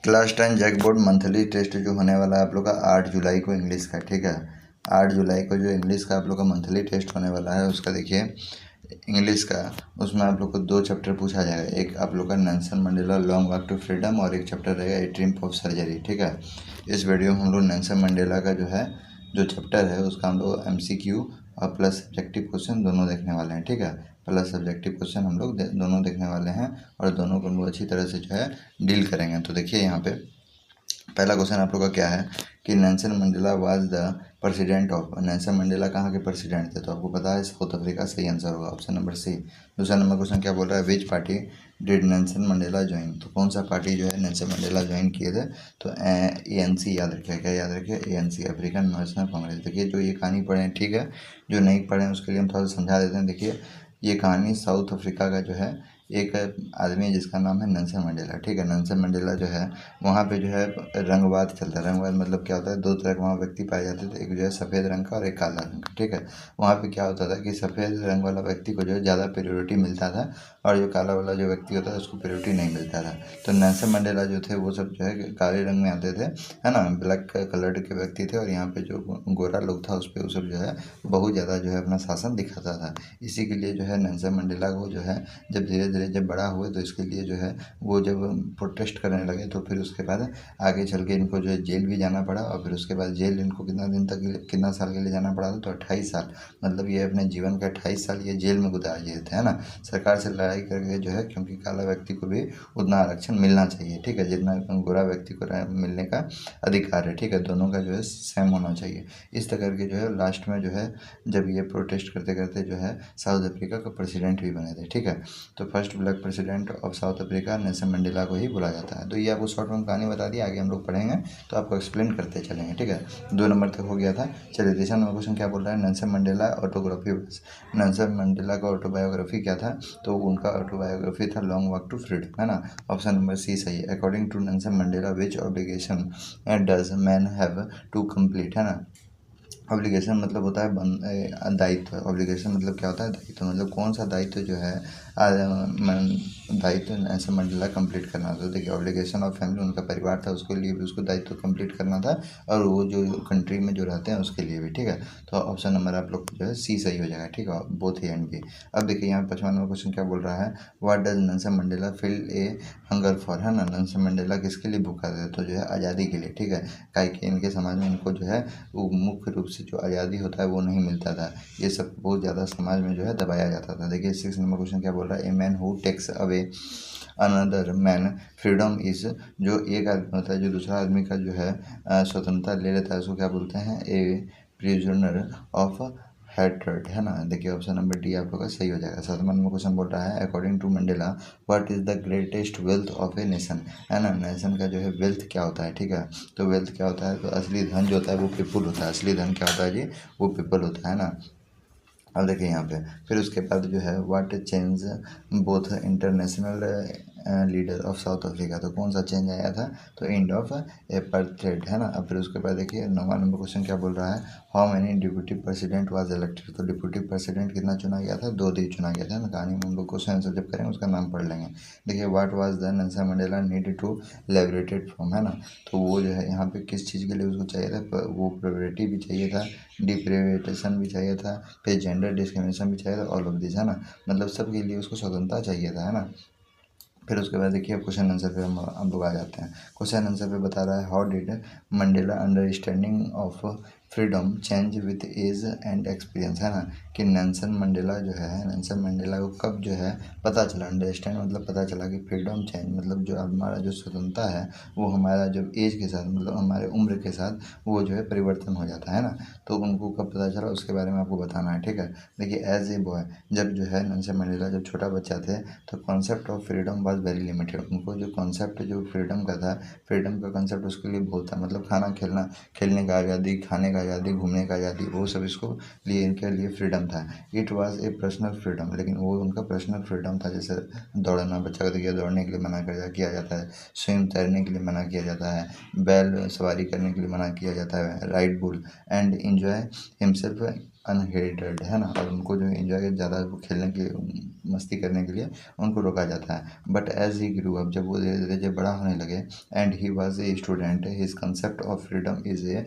Class 10 JAC board monthly test जो होने वाला है आप लोग का 8 जुलाई को इंग्लिश का, ठीक है। 8 जुलाई को जो इंग्लिश का आप लोग का मंथली टेस्ट होने वाला है उसका देखिए इंग्लिश का, उसमें आप लोग को 2 चैप्टर पूछा जाएगा। एक आप लोग का Nelson Mandela long walk to freedom और एक चैप्टर रहेगा ए ड्रीम ऑफ सर्जरी, ठीक है। इस वीडियो में हम लोग नेल्सन मंडेला का जो चैप्टर है उसका हम लोग MCQ और प्लस सब्जेक्टिव क्वेश्चन दोनों देखने वाले हैं, ठीक है। प्लस सब्जेक्टिव क्वेश्चन हम लोग दोनों देखने वाले हैं और दोनों को हम लोग अच्छी तरह से डील करेंगे। तो देखिए यहाँ पे पहला क्वेश्चन आप लोग का क्या है कि Nelson Mandela was the president of. Nelson Mandela कहाँ के प्रेसिडेंट थे, तो आपको पता है साउथ अफ्रीका, सही आंसर होगा ऑप्शन नंबर सी। दूसरा नंबर क्वेश्चन क्या बोल रहा है, विच party did Nelson Mandela join. तो कौन सा पार्टी जो है नेल्सन मंडेला ज्वाइन किए थे, तो ANC याद रखिए, क्या याद रखिए, ANC अफ्रीकन नेशनल कांग्रेस। देखिए जो ये कहानी पढ़े हैं, ठीक है, जो नहीं पढ़े हैं उसके लिए हम थोड़ा समझा देते हैं। देखिए ये कहानी साउथ अफ्रीका का जो है एक आदमी जिसका नाम है नेल्सन मंडेला, ठीक है। नेल्सन मंडेला जो है वहाँ पे जो है रंगवाद चलता है। रंगवाद मतलब क्या होता है, 2 तरह के वहाँ व्यक्ति पाए जाते थे, एक जो है सफ़ेद रंग का और एक काला रंग का, ठीक है। वहाँ पे क्या होता था कि सफ़ेद रंग वाला व्यक्ति को जो है ज़्यादा प्रायोरिटी मिलता था और जो काला वाला जो व्यक्ति होता है उसको प्रायोरिटी नहीं मिलता था। तो नेल्सन मंडेला जो थे वो सब जो है काले रंग में आते थे, है ना, ब्लैक कलर के व्यक्ति थे। और यहाँ पे जो गोरा लोग था उस पर वो सब जो है बहुत ज़्यादा जो है अपना शासन दिखाता था। इसी के लिए जो है नेल्सन मंडेला को जो है जब धीरे धीरे जब बड़ा हुए तो इसके लिए जो है वो जब प्रोटेस्ट करने लगे तो फिर उसके बाद आगे चल के इनको जो है जेल भी जाना पड़ा। और फिर उसके बाद जेल इनको कितना साल के लिए जाना पड़ा था, तो 28 साल। मतलब ये अपने जीवन का 28 साल ये जेल में गुजार दिए थे, है ना। सरकार से लड़ाई करके जो है, क्योंकि काला व्यक्ति को भी उतना आरक्षण मिलना चाहिए, ठीक है, जितना गोरा व्यक्ति को मिलने का अधिकार है, ठीक है, दोनों का जो है सेम होना चाहिए। इस तरह करके जो है लास्ट में जो है जब ये प्रोटेस्ट करते करते जो है साउथ अफ्रीका का प्रेसिडेंट भी बने थे, ठीक है। तो first black president of south Africa Nelson Mandela को ही बोला जाता है। तो ये आपको शॉर्ट में कहानी बता दी, आगे हम लोग पढ़ेंगे तो आपको एक्सप्लेन करते चलेंगे, ठीक है। 2 नंबर तक हो गया था। चलिए तीसरा नंबर क्वेश्चन क्या बोल रहा है, Nelson Mandela autography. Nelson Mandela का ऑटोबायोग्राफी क्या था, तो उनका ऑटोबायोग्राफी था लॉन्ग वॉक टू फ्रीडम, है ना। ऑप्शन नंबर सी सही है। According to Nelson Mandela which obligation does man have to complete, है ना। ऑब्लिगेशन मतलब होता है दायित्व। ऑब्लिगेशन मतलब क्या होता है, दायित्व। मतलब कौन सा दायित्व जो है दायित्व नेल्सन मंडेला कंप्लीट करना था। देखिए ऑब्लिगेशन ऑफ फैमिली, उनका परिवार था उसके लिए भी उसको दायित्व कंप्लीट करना था और वो जो कंट्री में जो रहते हैं उसके लिए भी, ठीक है। तो ऑप्शन नंबर आप लोग जो है सी सही हो जाएगा, ठीक है, बोथ ए एंड बी। अब देखिए यहाँ 55 नंबर क्वेश्चन क्या बोल रहा है, what does Nelson Mandela feel a hunger for, है ना। नेल्सन मंडेला किसके लिए भूखा था, तो जो है आज़ादी के लिए, ठीक है। काहे कि इनके समाज में इनको जो है वो मुख्य रूप से जो आज़ादी होता है वो नहीं मिलता था। ये सब बहुत ज़्यादा समाज में जो है दबाया जाता था। देखिए 6 नंबर क्वेश्चन क्या बोल रहा है, a man who takes away another man freedom is. जो एक आदमी होता है जो दूसरा आदमी का जो है स्वतंत्रता ले लेता है उसको क्या बोलते हैं, ए प्रिजनर ऑफ हेट्रेड, है ना। देखिए ऑप्शन नंबर डी आप लोग का सही हो जाएगा। 7वां नंबर क्वेश्चन बोल रहा है, according to Mandela what is the greatest wealth of a nation, है ना। नेशन का जो है वेल्थ क्या होता है, ठीक है। तो वेल्थ क्या होता है, तो असली धन जो होता है वो पीपुल होता है। असली धन क्या होता है जी, वो पीपल होता है ना। अब देखिए यहाँ पे फिर उसके बाद जो है what change both international leader of south Africa. तो कौन सा चेंज आया था, तो एंड ऑफ एपार्थाइड, है ना। अब फिर उसके बाद देखिए 9वां नंबर क्वेश्चन क्या बोल रहा है, how many deputy president was elected. तो डिप्यूटी प्रेसिडेंट कितना चुना गया था, 2 दिन चुना गया था ना। कहानी में हम लोग क्वेश्चन आंसर जब करेंगे उसका नाम पढ़ लेंगे। देखिए what was the Nelson Mandela need to liberated from, है ना। तो वो जो है यहाँ पे किस चीज़ के लिए उसको चाहिए था, वो प्रायोरिटी भी चाहिए था, डिप्रिवेटेशन भी चाहिए था, फिर जेंडर डिस्क्रिमिनेशन भी चाहिए था, ऑल ऑफ दिस, है ना। मतलब सबके लिए उसको स्वतंत्रता चाहिए था, है ना। फिर उसके बाद देखिए क्वेश्चन आंसर पे हम लोग आ जाते हैं। क्वेश्चन आंसर पे बता रहा है, how did Mandela understanding of freedom change with age and experience, है ना। कि नेल्सन मंडेला जो है, नेल्सन मंडेला को कब जो है पता चला, अंडरस्टैंड मतलब पता चला कि फ्रीडम चेंज मतलब जो हमारा जो स्वतंत्रता है वो हमारा जब एज के साथ मतलब हमारे उम्र के साथ वो जो है परिवर्तन हो जाता है ना। तो उनको कब पता चला उसके बारे में आपको बताना है, ठीक है। देखिए एज ए बॉय, जब जो है नेल्सन मंडेला जब छोटा बच्चा थे तो concept of freedom was very limited. उनको जो कॉन्सेप्ट जो फ्रीडम का था, फ्रीडम का कॉन्सेप्ट उसके लिए बहुत था। मतलब खाना खेलना, खेलने का आज़ादी, खाने का आज़ादी, घूमने का आज़ादी, वो सब इसको लिए इनके लिए फ्रीडम था। It was a personal freedom, लेकिन वो उनका पर्सनल फ्रीडम था। जैसे दौड़ना, बच्चा को देखिए दौड़ने के लिए मना किया जाता है, स्विम तैरने के लिए मना किया जाता है, बैल सवारी करने के लिए मना किया जाता है, ride bull and enjoy himself unhindered, है ना, और उनको जो एंजॉय ज़्यादा खेलने के मस्ती करने के लिए उनको रोका जाता है। But as he grew up, जब वो धीरे धीरे जब बड़ा होने लगे, and he was a student, his concept of freedom is a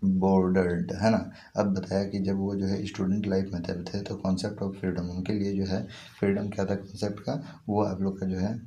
bordered, है ना। अब बताया कि जब वो जो है स्टूडेंट लाइफ में थे तो कॉन्सेप्ट ऑफ फ्रीडम उनके लिए जो है फ्रीडम क्या था कॉन्सेप्ट का, वो आप लोग का जो है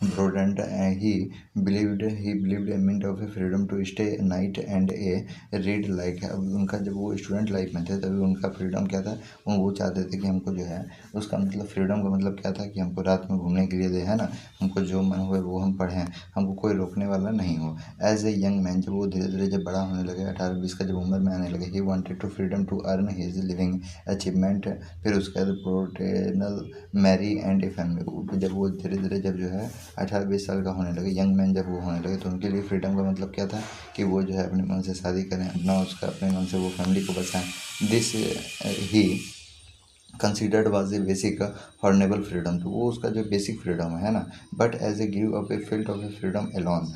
ब्रोडेंट। He believed a minute of a freedom to stay night and a read like. अब उनका जब वो स्टूडेंट लाइफ में थे तभी उनका फ्रीडम क्या था, वो चाहते थे कि हमको जो है उसका मतलब फ्रीडम का मतलब क्या था कि हमको रात में घूमने के लिए दे, है ना, हमको जो मन हुए वो हम पढ़ें, हमको कोई रोकने वाला नहीं हो। एज ए यंग मैन, जब वो धीरे धीरे जब बड़ा होने लगे, 18-20 का जब उम्र में आने लगे, he wanted to freedom to earn his living achievement. फिर उसके बाद प्रोटेनल मैरी एंड ए फैमिली। जब वो धीरे धीरे जब जो है 18-20 साल का होने लगे, यंग मैन जब वो होने लगे, तो उनके लिए फ्रीडम का मतलब क्या था कि वो जो है अपने मन से शादी करें, अपना उसका अपने मन से वो फैमिली को बचाएं। This he considered was a basic honourable freedom, तो वो उसका जो बेसिक फ्रीडम है ना। But as a give up a field of a freedom alone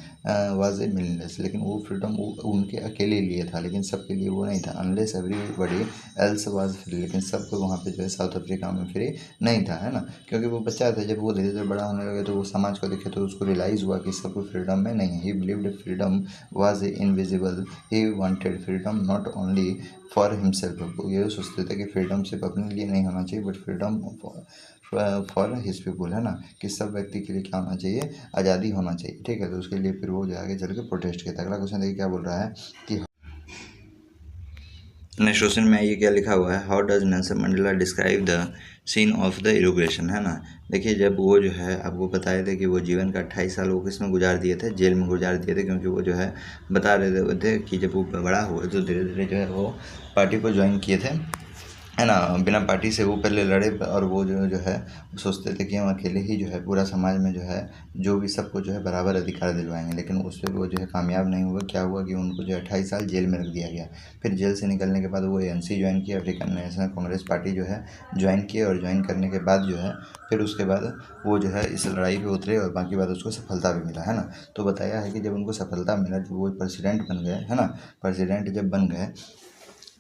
was a meaningless, लेकिन वो फ्रीडम वो उनके अकेले लिए था, लेकिन सबके लिए वो नहीं था। Unless everybody else was free, लेकिन सबको वहाँ पे जो है साउथ अफ्रीका में फ्री नहीं था, है ना, क्योंकि वो बच्चा था। जब वो धीरे धीरे बड़ा होने लगे तो वो समाज को देखे तो उसको रियलाइज़ हुआ कि सबको फ्रीडम में नहीं है। ही believed freedom was invisible, he wanted freedom not only for himself. वो ये सोचते थे कि फ्रीडम सिर्फ अपने लिए नहीं होना चाहिए but freedom for his people, है ना, कि सब व्यक्ति के लिए क्या होना चाहिए, आज़ादी होना चाहिए, ठीक है। तो उसके लिए फिर वो जो आगे चल के प्रोटेस्ट किया था। अगला क्वेश्चन देखिए क्या बोल रहा है कि नेक्स्ट क्वेश्चन में ये क्या लिखा हुआ है, how does Nelson Mandela describe the scene of the irrigation, है ना। देखिए जब वो जो है आपको बताए थे कि वो जीवन का 28 साल वो किस में गुजार दिए थे, जेल में गुजार दिए थे, क्योंकि वो जो है बता रहे थे कि जब वो बड़ा हुए तो धीरे धीरे जो है वो पार्टी को ज्वाइन किए थे, है ना। बिना पार्टी से वो पहले लड़े और वो जो है सोचते थे कि हम अकेले ही जो है पूरा समाज में जो है जो भी सबको जो है बराबर अधिकार दिलवाएंगे, लेकिन उस पर वो जो है कामयाब नहीं हुआ। क्या हुआ कि उनको जो है 28 साल जेल में रख दिया गया। फिर जेल से निकलने के बाद वो ANC ज्वाइन किया, अफ्रीकन नेशनल कांग्रेस पार्टी जो है ज्वाइन किए, और ज्वाइन करने के बाद जो है फिर उसके बाद वो जो है इस लड़ाई पे उतरे और बाकी बात उसको सफलता भी मिला, है ना। तो बताया है कि जब उनको सफलता मिला, जब वो प्रेसिडेंट बन गए, है ना, प्रेसिडेंट जब बन गए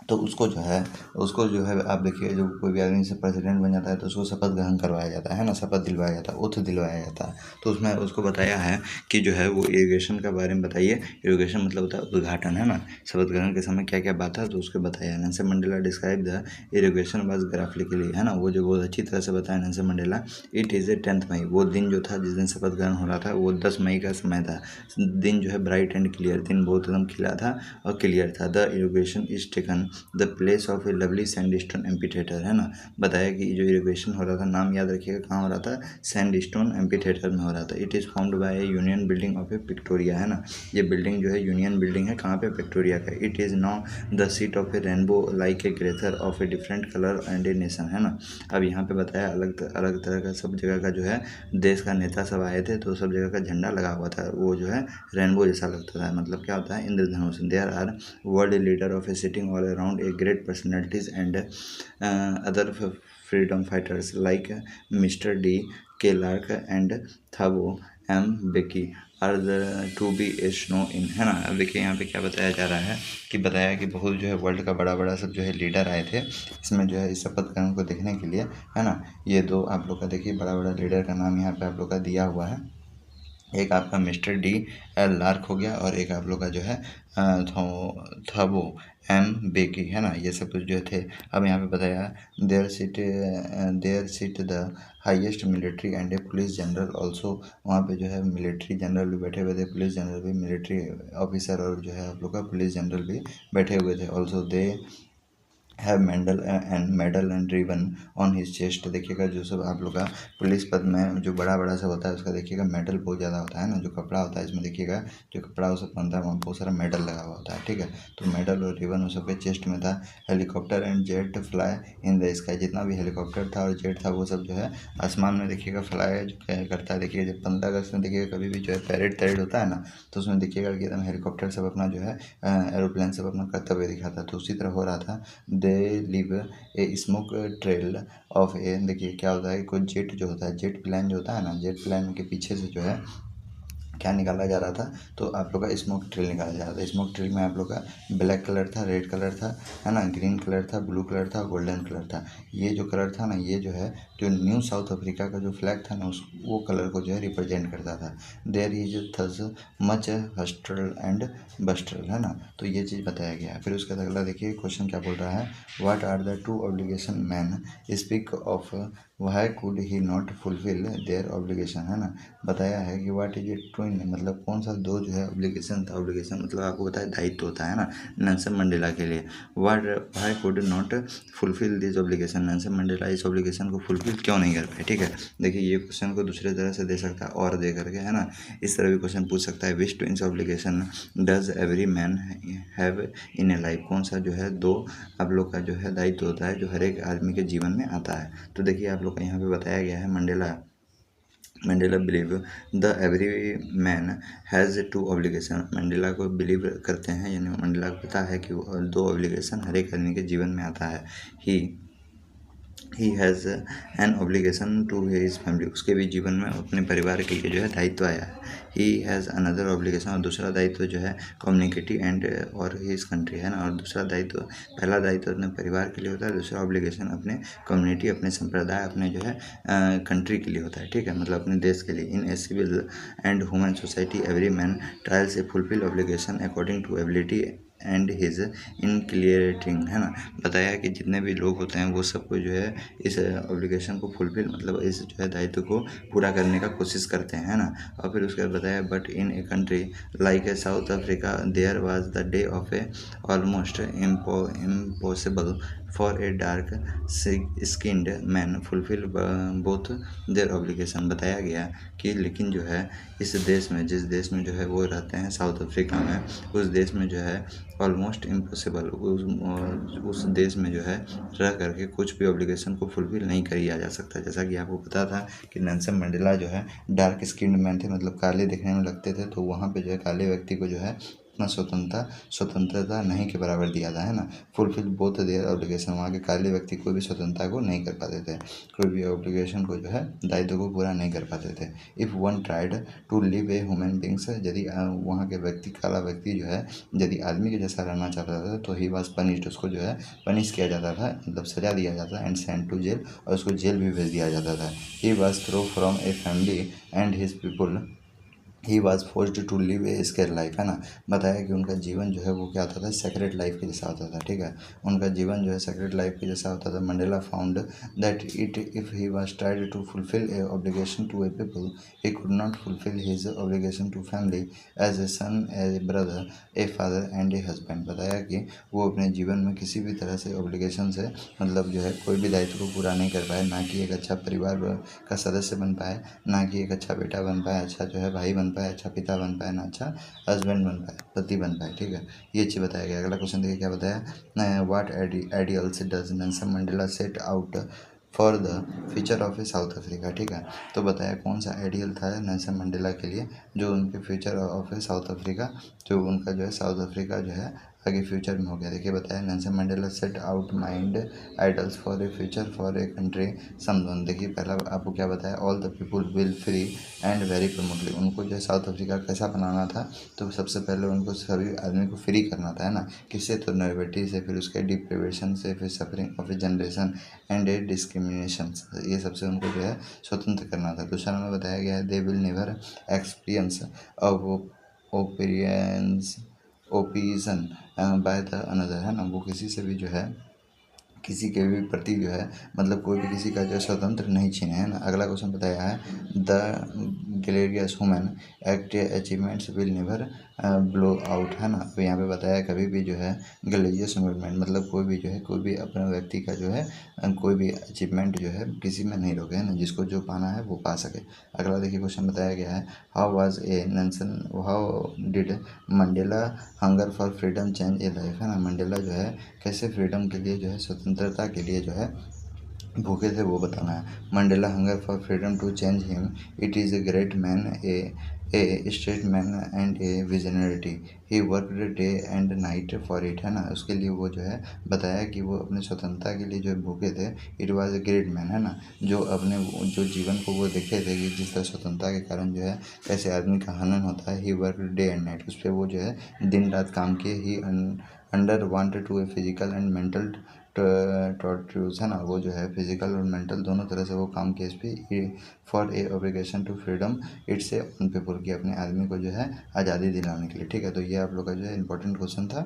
तो उसको जो है आप देखिए जब कोई भी आदमी से प्रेसिडेंट बन जाता है तो उसको शपथ ग्रहण करवाया जाता है ना, शपथ दिलवाया जाता है, ओथ दिलवाया जाता है। तो उसमें उसको बताया है कि जो है वो इरिगेशन के बारे में बताइए। इरिगेशन मतलब होता है उद्घाटन, है ना। शपथ ग्रहण के समय क्या क्या बात है तो उसके बताया। Nelson Mandela describe the irrigation was graphically, है ना, वो जो बहुत अच्छी तरह से बताया नेल्सन मंडेला। इट इज़ ए 10 मई, वो दिन जो था जिस दिन शपथ ग्रहण हो रहा था वो 10 मई का समय था। दिन जो है ब्राइट एंड क्लियर, दिन बहुत एकदम खिला था और क्लियर था। The irrigation is taken the place of a lovely sandstone amphitheatre, है ना। बताया कि जो इरिगेशन हो रहा था, नाम याद रखिएगा कहाँ हो रहा था, सैंडस्टोन एम्पीथेटर में हो रहा था। It is found by A union building of A Victoria, है ना। ये बिल्डिंग जो है यूनियन बिल्डिंग है, कहाँ पे, विक्टोरिया का। It is now the seat of a rainbow like a ग्रेथर of a different colour and a nation, है ना। अब यहाँ पे बताया अलग अलग तरह का सब जगह का जो है देश का नेता सब आए थे, तो सब जगह का झंडा लगा हुआ था, वो जो है रेनबो जैसा लगता था। मतलब क्या होता है, इंद्रधनुष। There are world leader of a sitting all around a great personalities and other freedom fighters like Mr. D. Clark and Thabo M. Becky are the to be snow in, है ना। अब देखिए यहाँ पे क्या बताया जा रहा है कि बताया कि बहुत जो है वर्ल्ड का बड़ा बड़ा सब जो है लीडर आए थे इसमें जो है इस शपथ ग्रहण को देखने के लिए, है ना। ये दो आप लोग का देखिए बड़ा बड़ा लीडर का नाम यहाँ पे आप लोग का दिया हुआ है। एक आपका मिस्टर D. लार्क हो गया और एक आप लोग का जो है थबो M. बेकी, है ना। ये सब कुछ जो थे। अब यहाँ पे बताया there sit the highest military and a police general also. वहाँ पे जो है मिलिट्री जनरल भी बैठे हुए थे, पुलिस जनरल भी, मिलिट्री ऑफिसर और जो है आप लोग का पुलिस जनरल भी बैठे हुए थे। Also they have medal and ribbon on his chest. देखिएगा जो सब आप लोग का पुलिस पद में जो बड़ा बड़ा सा होता है उसका देखिएगा मेडल बहुत ज़्यादा होता है ना। जो कपड़ा होता है इसमें देखिएगा जो कपड़ा वो सब पहनता है वहाँ बहुत सारा मेडल लगा हुआ होता है, ठीक है। तो मेडल और रिबन वो सबके चेस्ट में था। Helicopter and jet fly in the sky, जितना भी हेलीकॉप्टर था और जेट था वो सब जो है आसमान में देखिएगा फ्लाई जो करता है। देखिएगा जब 15 अगस्त में देखिएगा कभी भी जो है पैरेड होता है ना, तो उसमें देखिएगा कि एकदम हेलीकॉप्टर सब अपना जो है एरोप्लेन सब अपना करते हुए दिखाता है। तो उसी तरह हो रहा था। They leave a smoke trail of a, देखिए क्या होता है, कोई जेट जो होता है, जेट प्लान जो होता है ना, जेट प्लान के पीछे से जो है क्या निकाला जा रहा था, तो आप लोग का स्मोक ट्रेल निकाला जा रहा था। स्मोक ट्रेल में आप लोग का ब्लैक कलर था, रेड कलर था, है ना, ग्रीन कलर था, ब्लू कलर था, गोल्डन कलर था। ये जो कलर था ना, ये जो है जो न्यू साउथ अफ्रीका का जो फ्लैग था ना, उस वो कलर को जो है रिप्रेजेंट करता था। There is thus much hustle and bustle, है ना, तो ये चीज़ बताया गया। फिर उसके बाद अगला देखिए क्वेश्चन क्या बोल रहा है, what are the two obligation man speak of why could he not fulfil their obligation, है ना, बताया है कि व्हाट इज इट ट्विन, मतलब कौन सा दो जो है ऑब्लिगेशन था। ऑब्लिगेशन मतलब आपको पता है दायित्व होता है ना नेल्सन मंडेला के लिए। What Y could not fulfil this obligation, Nelson Mandela इस ऑब्लिगेशन को फुलफिल क्यों नहीं कर पाए। ठीक है, देखिए ये क्वेश्चन को दूसरे तरह से दे सकता है और दे करके, है ना, इस तरह भी क्वेश्चन पूछ सकता है, which twins obligation does every man have in a life, कौन सा जो है दो आप लोग का जो है दायित्व होता है जो हर एक आदमी के जीवन में आता है। तो देखिए आप लोग का यहाँ पे बताया गया है, Mandela believe the every man has two obligation, Mandela को बिलीव करते हैं, यानी मंडेला को पता है कि दो ऑब्लिगेशन हर एक आदमी के जीवन में आता है। He has an obligation to his family, उसके भी जीवन में अपने परिवार के लिए जो है दायित्व आया है। ही हैज़ अनदर ऑब्लिगेशन, और दूसरा दायित्व जो है कम्युनिटी एंड और हिज कंट्री, है ना, और दूसरा दायित्व, पहला दायित्व अपने परिवार के लिए होता है, दूसरा ऑब्लिगेशन अपने कम्युनिटी, अपने संप्रदाय, अपने जो है कंट्री के लिए होता है। ठीक है, मतलब अपने देश के लिए। In a civil and human society every man trials a fulfil obligation according to ability and his in clearing, है ना, बताया कि जितने भी लोग होते हैं वो सबको जो है इस ऑब्लिगेशन को फुलफिल, मतलब इस जो है दायित्व को पूरा करने का कोशिश करते हैं, है ना। और फिर उसके बाद बताया, but in a country like a South Africa there was the day of a almost impossible for a dark skinned man fulfil both their obligation, बताया गया कि लेकिन जो है इस देश में, जिस देश में जो है वो रहते हैं साउथ अफ्रीका में, उस देश में जो है ऑलमोस्ट इम्पॉसिबल, उस देश में जो है रह करके कुछ भी ऑब्लिगेशन को फुलफिल नहीं किया जा सकता। जैसा कि आपको पता था कि नेल्सन मंडेला जो है डार्क स्किन्ड मैन थे, मतलब काले दिखने में लगते थे, तो वहाँ पे जो है काले व्यक्ति को जो है उतना स्वतंत्रता नहीं के बराबर दिया था, है ना। फुलफिल बोथ देयर ऑब्लिगेशन, वहाँ के काले व्यक्ति कोई भी स्वतंत्रता को नहीं कर पाते थे, कोई भी ऑब्लिगेशन को जो है दायित्व को पूरा नहीं कर पाते थे। If one tried to live a human beings, यदि वहाँ के व्यक्ति, काला व्यक्ति जो है यदि आदमी के जैसा रहना चाहता था तो ही वॉज पनिश्ड, उसको जो है पनिश किया जाता था, मतलब सजा दिया जाता, एंड सेंट टू जेल, और उसको जेल भी भेज दिया जाता था। He was throw from a family and his people, he was forced to live a scare life, है ना, बताया कि उनका जीवन जो है वो क्या होता था, सेक्रेट लाइफ के जैसा होता था। ठीक है, उनका जीवन जो है सेक्रेट लाइफ के जैसा होता था। Mandela found that it if he was tried to fulfil a obligation to a people he could not fulfil his obligation to family as a son, a brother, a father and a husband, बताया कि वो अपने जीवन में किसी भी तरह से ऑब्लिगेशन से, मतलब जो है कोई भी दायित्व को पूरा नहीं कर पाए, ना कि एक अच्छा परिवार का सदस्य बन पाए, ना कि एक अच्छा बेटा बन पाए, अच्छा जो है भाई बन पाए, अच्छा पिता बन पाए, ना अच्छा हस्बैंड बन पाए, पति बन पाए। ठीक है, ये चीज़ बताया गया। अगला क्वेश्चन देखिए क्या बताया, what ideals does Nelson Mandela set out for the future of A South Africa. ठीक है, तो बताया कौन सा आइडियल था नेल्सन मंडेला के लिए, जो उनके future of A South Africa, जो उनका जो है साउथ अफ्रीका जो है आगे फ्यूचर में हो गया। देखिए बताया, Nelson Mandela set out mind idols for a future for a country someone. देखिए पहला आपको क्या बताया, all the people will free and very प्रमोटली, उनको जो है साउथ अफ्रीका कैसा बनाना था, तो सबसे पहले उनको सभी आदमी को फ्री करना था, है ना, किससे, तो नर्विटी से, फिर उसके डिप्रिवेशन से, फिर suffering of A generation and A discrimination, ये सबसे उनको जो है स्वतंत्र करना था। दूसरा में बताया गया है, they will never experience of oppression oppression by the another, है ना, वो किसी से भी जो है किसी के भी प्रति जो है, मतलब कोई भी किसी का जो है स्वतंत्र नहीं छीने, है ना। अगला क्वेश्चन बताया है, the glorious women act achievements will never blow out, है ना, तो यहाँ पे बताया कभी भी जो है ग्लेरियस मूवमेंट, मतलब कोई भी जो है कोई भी अपने व्यक्ति का जो है कोई भी अचीवमेंट जो है किसी में नहीं रोके, है ना, जिसको जो पाना है वो पा सके। अगला देखिए क्वेश्चन बताया गया है, how did Mandela hunger for freedom change A life, है ना, मंडेला जो है कैसे फ्रीडम के लिए जो है स्वतंत्रता के लिए जो है भूखे थे वो बताना है। Mandela hunger for freedom to change him, it is a great man, a straight man and a visionary, he work day and night for it, है ना। उसके लिए वो जो है बताया कि वो अपने स्वतंत्रता के लिए जो भूखे थे। It was a great man, है ना, जो अपने जो जीवन को वो देखे थे कि जिस तरह स्वतंत्रता के कारण जो है कैसे आदमी का हनन होता है। He work day and night, उस पर वो जो है दिन रात काम किए। He under wanted to a physical and mental tortures, है ना, वो जो है फिजिकल और मेंटल दोनों तरह से वो काम किया इस पर। For a obligation to freedom it's a on people, की अपने आदमी को जो है आज़ादी दिलाने के लिए, ठीक है। तो ये आप लोग का जो है इंपॉर्टेंट क्वेश्चन था।